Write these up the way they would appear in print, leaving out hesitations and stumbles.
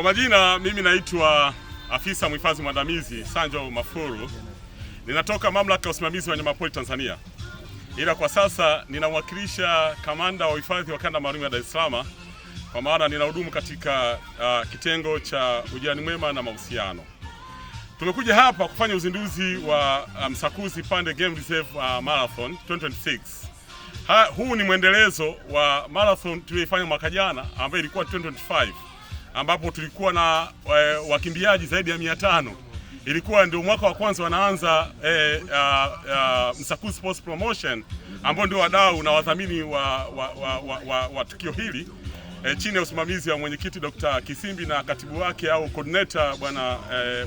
Kwa majina mimi naitwa afisa mhifadhi mwandamizi Sanjo Mafuru. Ninatoka mamlaka ya usimamizi wa wanyamapori Tanzania. Ila kwa sasa ninamwakilisha kamanda wa uhifadhi wa kanda maalum ya Dar es Salaam, kwa maana ninahudumu katika kitengo cha ujirani mwema na mahusiano. Tumekuja hapa kufanya uzinduzi wa Msakuzi Pande Game Reserve Marathon 2026. Huu ni mwendelezo wa marathon tuliyofanya mwaka jana ambayo ilikuwa 2025, ambapo tulikuwa na wakimbiaji zaidi ya 500. Ilikuwa ndio mwaka wa kwanza wanaanza Msakuzi Sports Promotion, ambao ndio wadau na wadhamini wa tukio hili chini ya usimamizi wa mwenyekiti Dr. Kisimbi na katibu wake au coordinator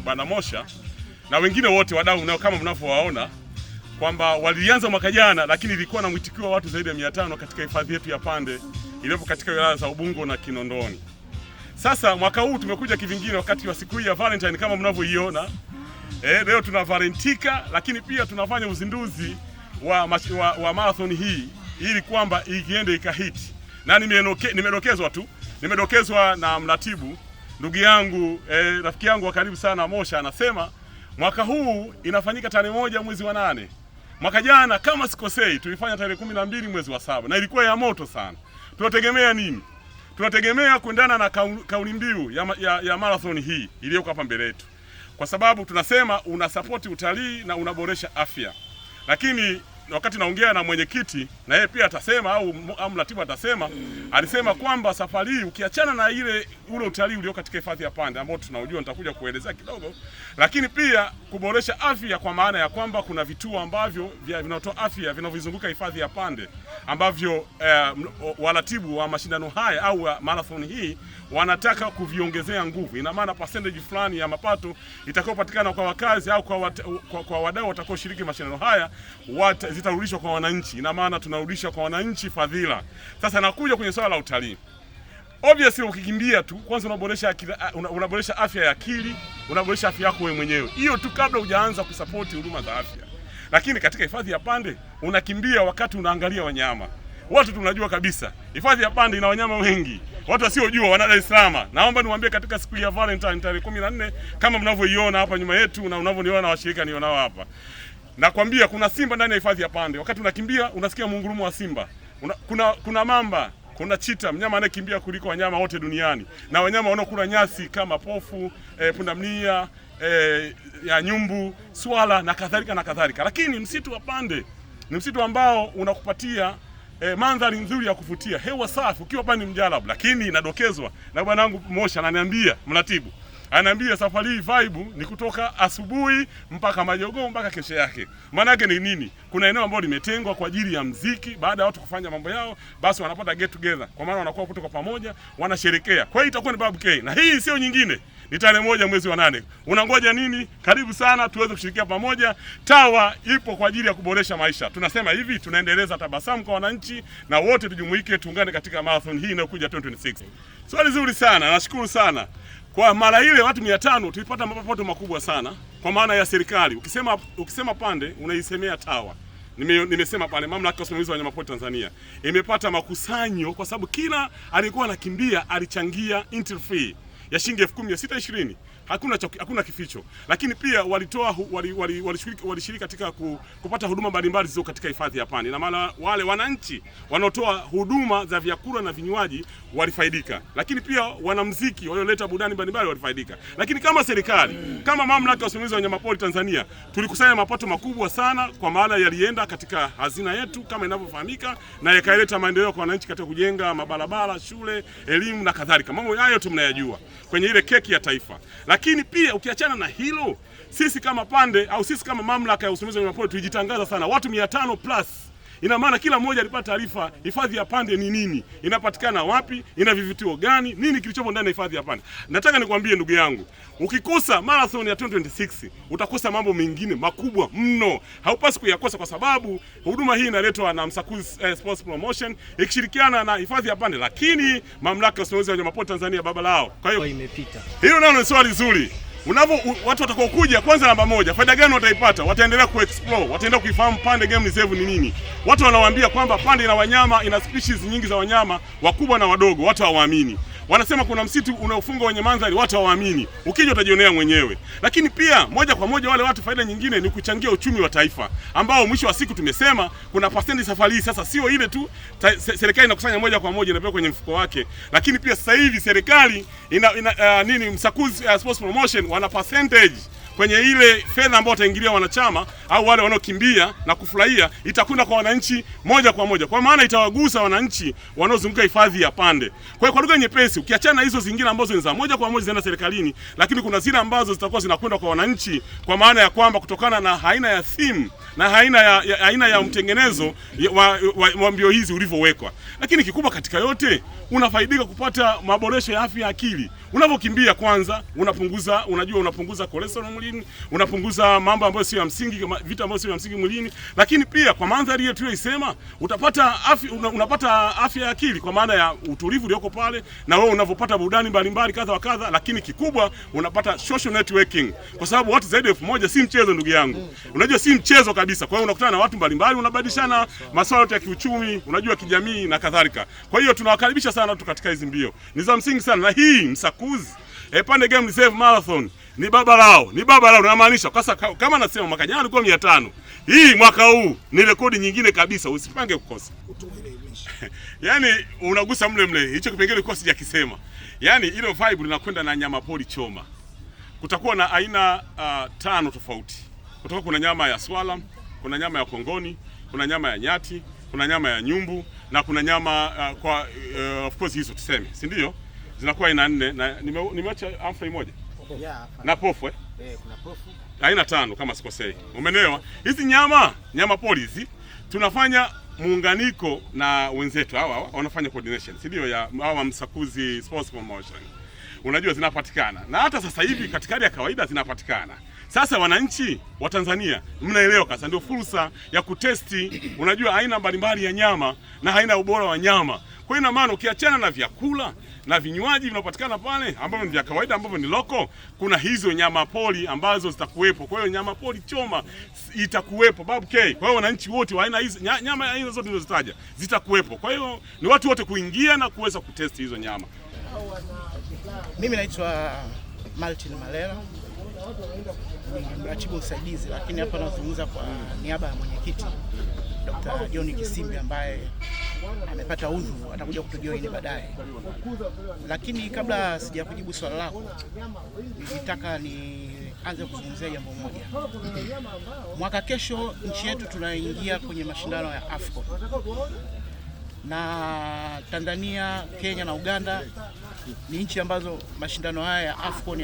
bwana Mosha na wengine wote wadau nao kama mnavyowaona kwamba walianza mwaka jana, lakini ilikuwa na mwitikio wa watu zaidi ya 500 katika hifadhi yetu ya Pande iliyopo katika wilaya za Ubungo na Kinondoni. Sasa mwaka huu tumekuja kivingine wakati wa siku hii ya Valentine kama mnavyoiona. Leo tuna Valentika, lakini pia tunafanya uzinduzi wa marathon hii ili kwamba iende ikahiti. Na nimedokezwa na mratibu ndugu yangu rafiki yangu wa karibu sana Mosha, anasema mwaka huu inafanyika tarehe 1 mwezi wa 8. Mwaka jana kama sikosei tulifanya tarehe 12 mwezi wa 7 na ilikuwa ya moto sana. Tunategemea nini? Tunategemea kuendana na kauli mbiu ya marathon hii iliyoko hapa mbele yetu, kwa sababu tunasema una support utalii na unaboresha afya. Lakini wakati naongea na mwenyekiti na yeye pia atasema au mratibu atasema, alisema kwamba safari hii ukiachana na ule utalii ulio katika hifadhi ya Pande ambao tunaujua, nitakuja kuelezea kidogo, lakini pia kuboresha afya, kwa maana ya kwamba kuna vituo ambavyo vinatoa afya vinavyozunguka hifadhi ya Pande ambavyo waratibu wa mashindano haya au marathon hii wanataka kuviongezea nguvu. Ina maana percentage fulani ya mapato itakayopatikana kwa wakazi au kwa wadau watakaoshiriki mashindano haya zitarudishwa kwa wananchi. Ina maana tunarudisha kwa wananchi fadhila. Sasa nakuja kwenye swala la utalii. Obviously ukikimbia tu kwanza unaboresha afya ya akili, unaboresha afya yako wewe mwenyewe. Hiyo tu kabla hujaanza kusupport huduma za afya. Lakini katika hifadhi ya Pande unakimbia wakati unaangalia wanyama. Watu tunajua kabisa hifadhi ya Pande ina wanyama wengi. Watu wasiojua wana Dar es Salaam. Naomba niwaambie katika siku ya Valentine tarehe 14 kama mnavyoiona hapa nyuma yetu na unavyoniona washirika nionao hapa. Nakwambia kuna simba ndani ya hifadhi ya Pande. Wakati unakimbia unasikia mungurumo wa simba. Kuna mamba, kuna chita, mnyama anayekimbia kuliko wanyama wote duniani. Na wanyama wanaokula nyasi kama pofu, pundamilia, ya nyumbu, swala na kadhalika na kadhalika. Lakini msitu wa Pande ni msitu ambao unakupatia mandhari nzuri ya kuvutia, hewa safi ukiwa pale Mjarabu. Lakini inadokezwa na bwanangu Mosha, ananiambia mratibu, ananiambia safari hii vibe ni kutoka asubuhi mpaka majogoo mpaka kesho yake. Maana yake ni nini? Kuna eneo ambalo limetengwa kwa ajili ya muziki, baada ya watu kufanya mambo yao, basi wanapata get together. Kwa maana wanakuwa kutoka pamoja, wanasherekea. Kwa hiyo itakuwa ni Babu K. Na hii sio nyingine. Ni tarehe 1 mwezi wa 8. Unangoja nini? Karibu sana tuweze kushirikia pamoja. TAWA ipo kwa ajili ya kuboresha maisha. Tunasema hivi, tunaendeleza tabasamu kwa wananchi na wote tujumuike, tuungane katika marathon hii inayokuja 2026. Swali zuri sana. Nashukuru sana. Kwa mara ile watu 500 tulipata mapato makubwa sana kwa maana ya serikali. Ukisema Pande unaisemea TAWA. Nimesema pale mamlaka ya usimamizi wa wanyamapori Tanzania imepata makusanyo kwa sababu kila alikuwa anakimbia alichangia entry fee ya shilingi 10,620. Hakuna kificho. Lakini pia walishiriki katika kupata huduma mbalimbali zilizo katika hifadhi ya Pande. Na maana wale wananchi wanaotoa huduma za vyakula na vinywaji walifaidika. Lakini pia wanamuziki walioleta burudani mbalimbali walifaidika. Lakini kama serikali, kama mamlaka ya usimamizi wa wanyamapori Tanzania, tulikusanya mapato makubwa sana, kwa maana yalienda katika hazina yetu kama inavyofahamika na yakaleta maendeleo kwa wananchi katika kujenga mabarabara, shule, elimu na kadhalika. Mambo hayo yote mnayajua kwenye ile keki ya taifa. Lakini pia ukiachana na hilo, sisi kama Pande au sisi kama mamlaka ya usimamizi wa wanyamapori tulijitangaza sana, watu 500 plus. Ina maana kila mmoja alipata taarifa hifadhi ya Pande ni nini, inapatikana wapi, ina vivutio gani, nini kilichopo ndani ya hifadhi ya Pande. Nataka nikwambie ndugu yangu, ukikosa marathon ya 2026 utakosa mambo mengine makubwa mno. Haupasi kuyakosa kwa sababu huduma hii inaletwa na Msakuzi Sports Promotion ikishirikiana na hifadhi ya Pande, lakini mamlaka ya usimamizi wa wanyamapori Tanzania baba lao. Kwa hiyo imepita. Hilo nalo ni swali zuri. Watu watakao kuja, kwanza namba moja, faida gani wataipata? Wataendelea kuexplore, wataendelea kuifahamu Pande Game Reserve ni nini. Watu wanawaambia kwamba Pande ina wanyama, ina species nyingi za wanyama wakubwa na wadogo, watu hawaamini. Wanasema kuna msitu unaofunga wenye mandhari, watu hawaamini. Ukija utajionea mwenyewe. Lakini pia moja kwa moja wale watu, faida nyingine ni kuchangia uchumi wa taifa, ambao mwisho wa siku tumesema kuna pasenti safari hii sasa sio ile tu serikali inakusanya moja kwa moja inapeleka kwenye mfuko wake, lakini pia sasa hivi serikali Msakuzi Sports Promotion wana percentage kwenye ile fedha ambayo wataingilia wanachama au wale wanaokimbia na kufurahia, itakwenda kwa wananchi moja kwa moja. Kwa maana itawagusa wananchi wanaozunguka hifadhi ya Pande. Kwa hiyo kwa lugha nyepesi, ukiachana hizo zingine ambazo ni za moja kwa moja zinaenda serikalini, lakini kuna zile ambazo zitakuwa zinakwenda kwa wananchi, kwa maana ya kwamba kutokana na aina ya theme na aina ya mtengenezo wa mbio hizi ulivyowekwa. Lakini kikubwa katika yote, unafaidika kupata maboresho ya afya ya akili. Unapokimbia kwanza, unapunguza cholesterol mwilini, unapunguza mambo ambayo sio ya msingi, vitu ambavyo sio ya msingi mwilini, lakini pia kwa mandhari yetu tuliyoisema, unapata afya ya akili kwa maana ya utulivu ulioko pale, na wewe unavopata burudani mbalimbali kadha wa kadha, lakini kikubwa unapata social networking, kwa sababu watu zaidi ya 1000 si mchezo ndugu yangu. Unajua si mchezo kabisa. Kwa hiyo unakutana na watu mbalimbali, unabadilishana masuala ya kiuchumi, unajua kijamii na kadhalika. Kwa hiyo tunawakaribisha sana watu katika hizi mbio. Ni za msingi sana, na hii Msakuzi Pande Game Reserve Marathon ni baba lao namaanisha. Kama nasema mwaka jana ilikuwa 500, hii mwaka huu ni rekodi nyingine kabisa, usipange kukosa. Yaani unagusa mle hicho kipengele kilikuwa sijakisema. Yaani ile vibe linakwenda na nyama pori choma. Kutakuwa na aina 5 tofauti. Kutakuwa kuna nyama ya swala, kuna nyama ya kongoni, kuna nyama ya nyati, kuna nyama ya nyumbu, na kuna nyama of course hizo tuseme, si ndio? Zinakuwa aina 4, na nimeacha amfrey moja. Na pofu kuna pofu. Aina 5 kama sikosei. Umeelewa? Hizi nyama pori hizi tunafanya muunganiko na wenzetu hawa wanafanya coordination, si ndio, ya hawa Msakuzi Sports Promotion. Unajua zinapatikana. Na hata sasa hivi katika hali ya kawaida zinapatikana. Sasa wananchi wa Tanzania mnaelewa kasa ndio fursa ya kutesti, unajua aina mbalimbali ya nyama na aina ubora wa nyama. Kwa hiyo ina maana ukiachana na vyakula na vinywaji vinapatikana pale ambavyo ni vya kawaida ambavyo ni loko, kuna hizo nyama pori ambazo zitakuwepo. Kwa hiyo nyama pori choma itakuwepo Babu K. Kwa hiyo wananchi wote wa aina hizo nyama aina zote nilizozitaja zitakuwepo. Kwa hiyo ni watu wote kuingia na kuweza kutesti hizo nyama. Mimi naitwa Martin Malela, ni mratibu msaidizi, lakini hapa nazungumza kwa niaba ya mwenyekiti Dr. John Kisimbi ambaye amepata udhu, atakuja kutujoin baadaye. Lakini kabla sijakujibu swali lako, nilitaka nianze kuzungumzia jambo moja. Mwaka kesho nchi yetu tunaingia kwenye mashindano ya AFCON. Na Tanzania, Kenya na Uganda ni nchi ambazo mashindano haya ya AFCON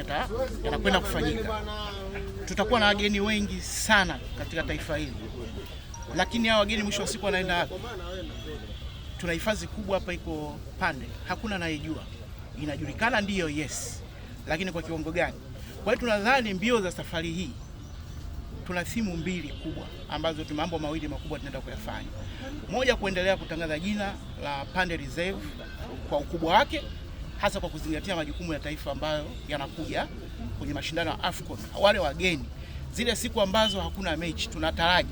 yanakwenda kufanyika. Tutakuwa na wageni wengi sana katika taifa hili. Lakini hao wageni mwisho wa siku wanaenda wapi? Tuna hifadhi kubwa hapa iko Pande. Hakuna anayejua. Inajulikana ndiyo, yes. Lakini kwa kiwango gani? Kwa hiyo tunadhani mbio za safari hii tuna thimu 2 kubwa ambazo mambo mawili makubwa tunaenda kuyafanya. Moja, kuendelea kutangaza jina la Pande Reserve kwa ukubwa wake, hasa kwa kuzingatia majukumu ya taifa ambayo yanakuja kwenye mashindano ya AFCON. Wale wageni, zile siku ambazo hakuna mechi, tunataraji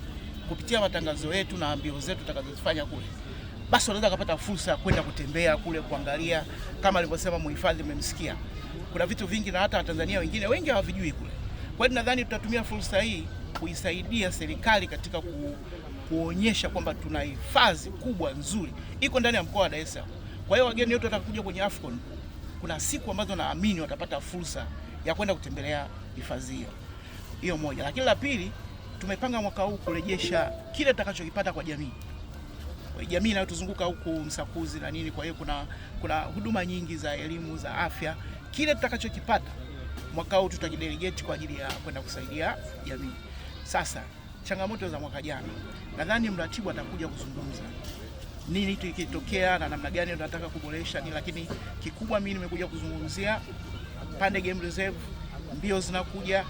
kupitia matangazo yetu na mbio zetu tutakazofanya kule, basi wanaweza kupata fursa ya kwenda kutembea kule, kuangalia kama alivyosema mhifadhi, mmemsikia. Kuna vitu vingi na hata Watanzania wengine wengi hawavijui kule. Kwa hiyo nadhani tutatumia fursa hii kuisaidia serikali katika kuonyesha kwamba tuna hifadhi kubwa nzuri iko ndani ya mkoa wa Dar es Salaam. Kwa hiyo wageni wote watakuja kwenye AFCON, kuna siku ambazo naamini watapata fursa ya kwenda kutembelea hifadhi hiyo. Hiyo moja. Lakini la pili, tumepanga mwaka huu kurejesha kile tutakachokipata kwa jamii. Kwa jamii inayotuzunguka huku Msakuzi na nini. Kwa hiyo kuna huduma nyingi za elimu, za afya. Kile tutakachokipata mwaka huu tutakidelegate kwa ajili ya kwenda kusaidia jamii. Sasa changamoto za mwaka jana, nadhani mratibu atakuja kuzungumza nini kilitokea na namna gani tunataka kuboresha nini, lakini kikubwa mimi nimekuja kuzungumzia Pande Game Reserve. Mbio zinakuja,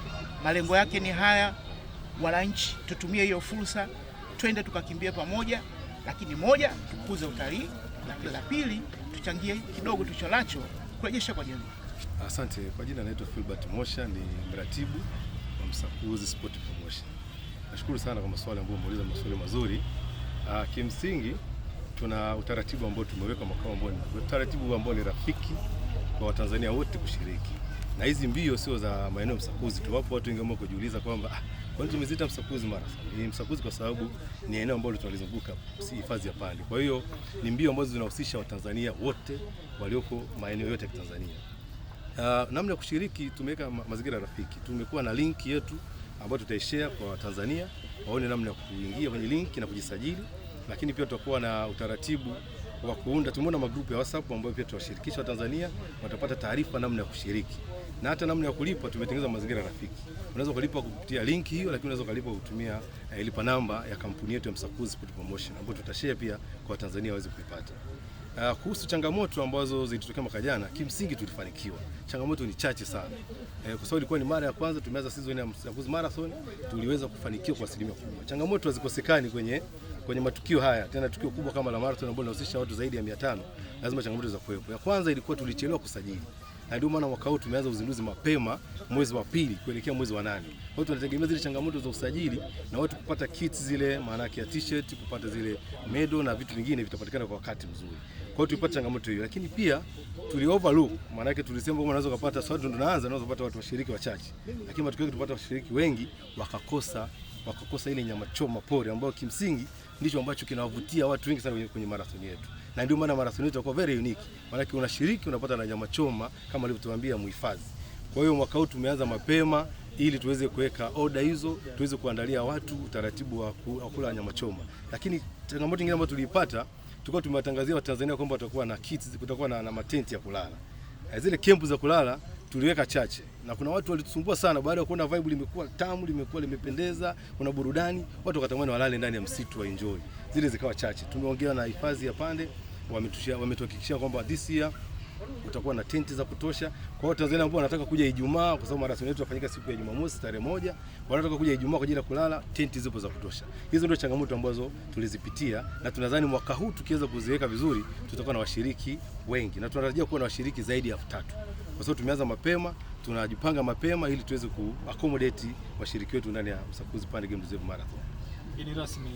malengo yake ni haya. Wananchi tutumie hiyo fursa, twende tukakimbie pamoja, lakini moja, tukuze utalii, lakini la pili, tuchangie kidogo tucholacho kurejesha kwa jamii. Asante. Kwa jina naitwa Philbert Mosha, ni mratibu wa Msakuzi Sport Promotion. Nashukuru sana kwa maswali ambayo umeuliza, maswali mazuri. Kimsingi tuna utaratibu ambao tumeweka mwaka ambao ni utaratibu ambao ni rafiki kwa Watanzania wote kushiriki. Na hizi mbio sio za maeneo Msakuzi tu. Wapo watu wengi ambao kujiuliza kwamba kwa nini tumeziita Msakuzi Marathon? Ni Msakuzi kwa sababu ni eneo ambalo tunalizunguka, si hifadhi ya Pande. Kwa hiyo ni mbio ambazo zinahusisha Watanzania wote walioko maeneo yote ya Tanzania. Namna ya kushiriki tumeweka mazingira rafiki. Tumekuwa na link yetu ambayo tutaishare kwa Tanzania waone namna ya kuingia kwenye link na kujisajili, lakini pia tutakuwa na utaratibu wa kuunda, tumeona magrupu ya WhatsApp ambayo pia tutawashirikisha Watanzania, watapata taarifa namna ya kushiriki. Na hata namna ya kulipa tumetengeneza mazingira rafiki. Unaweza kulipa kupitia link hiyo, lakini unaweza kulipa kutumia lipa namba ya kampuni yetu ya Msakuzi Sport Promotion ambayo tutashare pia kwa Watanzania waweze kuipata. Kuhusu changamoto ambazo zilitokea mwaka jana, kimsingi tulifanikiwa. Changamoto ni chache sana. Kwa sababu ilikuwa ni mara ya kwanza tumeanza season ya Msakuzi Marathon, tuliweza kufanikiwa kwa asilimia kubwa. Changamoto hazikosekani kwenye matukio haya. Tena tukio kubwa kama la marathon ambalo linahusisha watu zaidi ya 500, lazima changamoto za kuwepo. Ya kwanza ilikuwa tulichelewa kusajili. Na ndio maana mwaka huu tumeanza uzinduzi mapema mwezi wa pili kuelekea mwezi wa 8. Kwa hiyo tunategemea zile changamoto za usajili na watu kupata kits zile, maana yake ya t-shirt, kupata zile medal na vitu vingine vitapatikana kwa wakati mzuri. Kwa hiyo tulipata changamoto hiyo, lakini pia tuli overlook, maana yake tulisema kwamba unaweza kupata swali ndo tunaanza, unaweza kupata watu washiriki wachache. Lakini matokeo yake tupata washiriki wengi wakakosa ile nyama choma pori ambayo kimsingi ndicho ambacho kinawavutia watu wengi sana kwenye marathon yetu. Na ndio maana marathon yetu itakuwa very unique. Maana yake unashiriki unapata na nyama choma kama alivyotuambia muhifadhi. Kwa hiyo mwaka huu tumeanza mapema ili tuweze kuweka order hizo, tuweze kuandalia watu utaratibu wa kula nyama choma. Lakini changamoto nyingine ambayo tulipata, tulikuwa tumewatangazia Watanzania kwamba watakuwa na kits, kutakuwa na matenti ya kulala. Zile kempu za kulala tuliweka chache. Na kuna watu walitusumbua sana baada ya kuona vibe limekuwa tamu, limekuwa limependeza, kuna burudani, watu wakatamani walale ndani ya msitu wa enjoy. Zile zikawa chache. Tumeongea na hifadhi ya Pande, wametuhakikishia kwamba this year utakuwa na tenti za kutosha. Kwa hiyo Tanzania ambao wanataka kuja Ijumaa, kwa sababu marathon yetu inafanyika siku ya Jumamosi tarehe 1, wanataka kuja Ijumaa kwa ajili ya kulala, tenti zipo za kutosha. Hizo ndio changamoto ambazo tulizipitia na tunadhani mwaka huu tukiweza kuziweka vizuri tutakuwa na washiriki wengi na tunatarajia kuwa na washiriki zaidi ya 3000. Kwa sababu tumeanza mapema, tunajipanga mapema ili tuweze ku-accommodate washiriki wetu ndani ya Msakuzi Pande Game Reserve Marathon. Ni rasmi.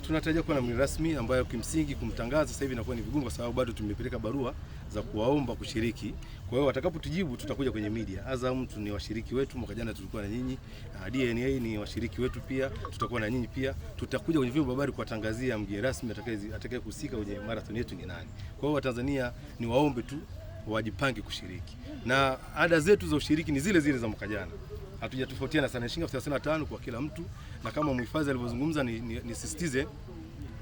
Tunatarajia kuwa na mgeni rasmi ambayo kimsingi kumtangaza sasa hivi inakuwa ni vigumu kwa sababu bado tumepeleka barua za kuwaomba kushiriki. Kwa hiyo watakapotujibu tutakuja kwenye media. Azam ni washiriki wetu, mwaka jana tulikuwa na nyinyi. DNA ni washiriki wetu pia, tutakuwa na nyinyi pia. Tutakuja kwenye vyombo vya habari kuwatangazia mgeni rasmi atakayehusika kwenye marathon yetu ni nani. Kwa hiyo Watanzania ni waombe tu wajipange kushiriki. Na ada zetu za ushiriki ni zile zile za mwaka jana. Hatujatofautiana sana, shilingi 35 kwa kila mtu, na kama mhifadhi alivyozungumza nisisitize,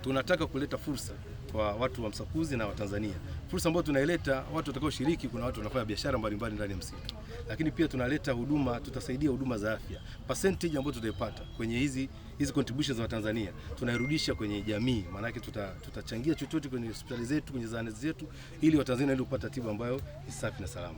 tunataka kuleta fursa kwa watu wa Msakuzi na Watanzania. Fursa ambayo tunaileta watu watakao shiriki, kuna watu wanafanya biashara mbalimbali ndani ya msitu. Lakini pia tunaleta huduma, tutasaidia huduma za afya. Percentage ambayo tutaipata kwenye hizi contributions za Watanzania tunairudisha kwenye jamii. Maana yake tutachangia chochote kwenye hospitali zetu, kwenye zahanati zetu ili Watanzania waende kupata tiba ambayo ni safi na salama.